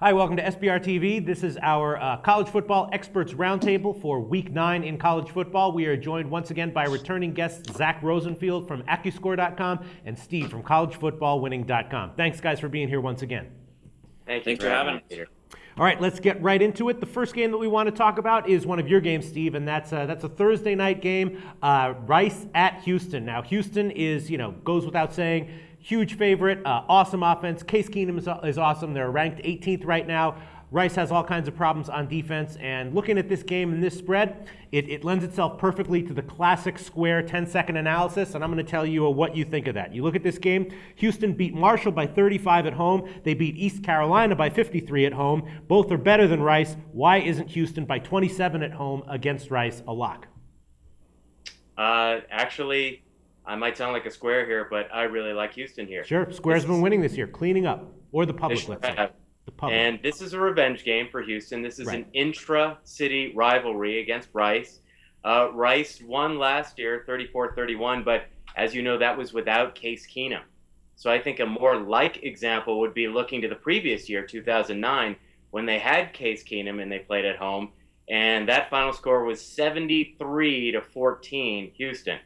Hi, welcome to SBR TV. This is our college football experts roundtable for Week 9 in college football. We are joined once again by returning guests Zach Rosenfield from AccuScore.com and Steve from CollegeFootballWinning.com. Thanks, guys, for being here once again. Thanks for having us, Peter. All right, let's get right into it. The first game that we want to talk about is one of your games, Steve, and that's a Thursday night game, Rice at Houston. Now, Houston is, goes without saying, huge favorite, awesome offense. Case Keenum is awesome. They're ranked 18th right now. Rice has all kinds of problems on defense, and looking at this game and this spread, it lends itself perfectly to the classic square 10-second analysis, and I'm going to tell you what you think of that. You look at this game, Houston beat Marshall by 35 at home. They beat East Carolina by 53 at home. Both are better than Rice. Why isn't Houston by 27 at home against Rice a lock? Actually, I might sound like a square here, but I really like Houston here. Sure, Square's been winning this year, cleaning up, or the public, let's say. And this is a revenge game for Houston. This is an intra-city rivalry against Rice. Rice won last year, 34-31, but as you know, that was without Case Keenum. So I think a more like example would be looking to the previous year, 2009, when they had Case Keenum and they played at home, and that final score was 73-14 Houston.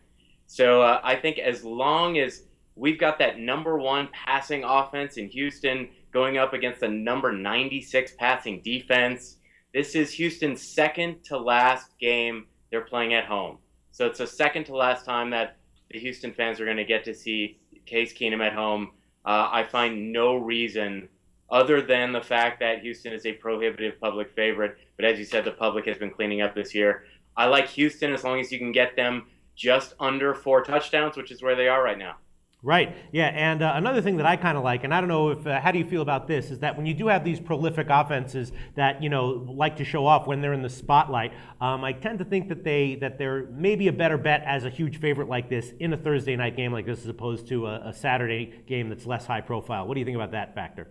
So I think as long as we've got that number one passing offense in Houston going up against the number 96 passing defense, this is Houston's second to last game they're playing at home. So it's the second to last time that the Houston fans are going to get to see Case Keenum at home. I find no reason other than the fact that Houston is a prohibitive public favorite. But as you said, the public has been cleaning up this year. I like Houston as long as you can get them just under 4 touchdowns, which is where they are right now. Right, yeah, and another thing that I kind of like, and I don't know if, how do you feel about this, is that when you do have these prolific offenses that, like to show off when they're in the spotlight, I tend to think that they're maybe a better bet as a huge favorite like this in a Thursday night game like this as opposed to a Saturday game that's less high profile. What do you think about that factor?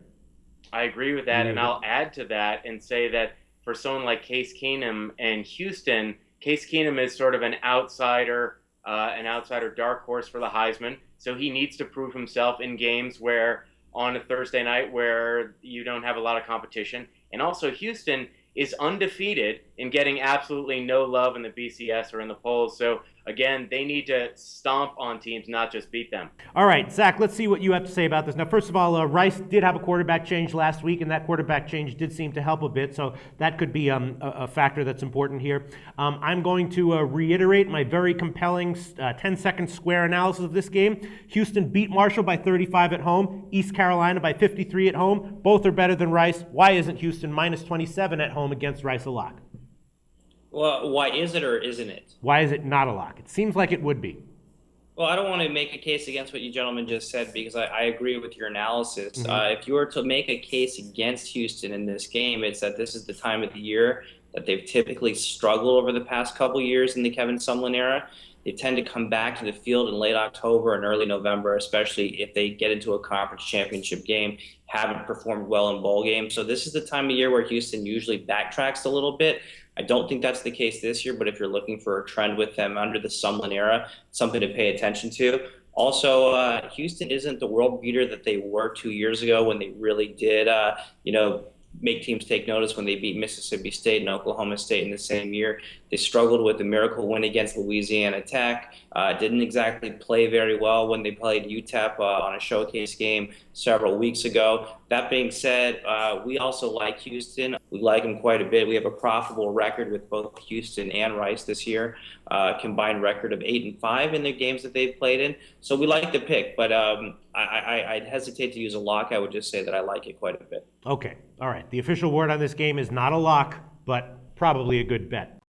I agree with that, and I'll add to that and say that for someone like Case Keenum and Houston, Case Keenum is sort of an outsider dark horse for the Heisman. So he needs to prove himself in games where on a Thursday night where you don't have a lot of competition. And also Houston is undefeated in getting absolutely no love in the BCS or in the polls. So again, they need to stomp on teams, not just beat them. All right, Zach, let's see what you have to say about this. Now, first of all, Rice did have a quarterback change last week, and that quarterback change did seem to help a bit, so that could be a factor that's important here. I'm going to reiterate my very compelling 10-second square analysis of this game. Houston beat Marshall by 35 at home, East Carolina by 53 at home. Both are better than Rice. Why isn't Houston minus 27 at home against Rice a lock? Well, why is it or isn't it? Why is it not a lock? It seems like it would be. Well, I don't want to make a case against what you gentlemen just said because I agree with your analysis. If you were to make a case against Houston in this game, it's that this is the time of the year that they've typically struggled over the past couple years in the Kevin Sumlin era. They tend to come back to the field in late October and early November, especially if they get into a conference championship game, haven't performed well in bowl games. So this is the time of year where Houston usually backtracks a little bit. I don't think that's the case this year, but if you're looking for a trend with them under the Sumlin era, something to pay attention to. Also, Houston isn't the world beater that they were 2 years ago when they really did, make teams take notice when they beat Mississippi State and Oklahoma State in the same year. They struggled with the miracle win against Louisiana Tech. Didn't exactly play very well when they played UTEP on a showcase game several weeks ago. That being said, we also like Houston. We like them quite a bit. We have a profitable record with both Houston and Rice this year, combined record of 8-5 in the games that they've played in. So we like the pick, but I'd hesitate to use a lock. I would just say that I like it quite a bit. Okay, all right. The official word on this game is not a lock, but probably a good bet.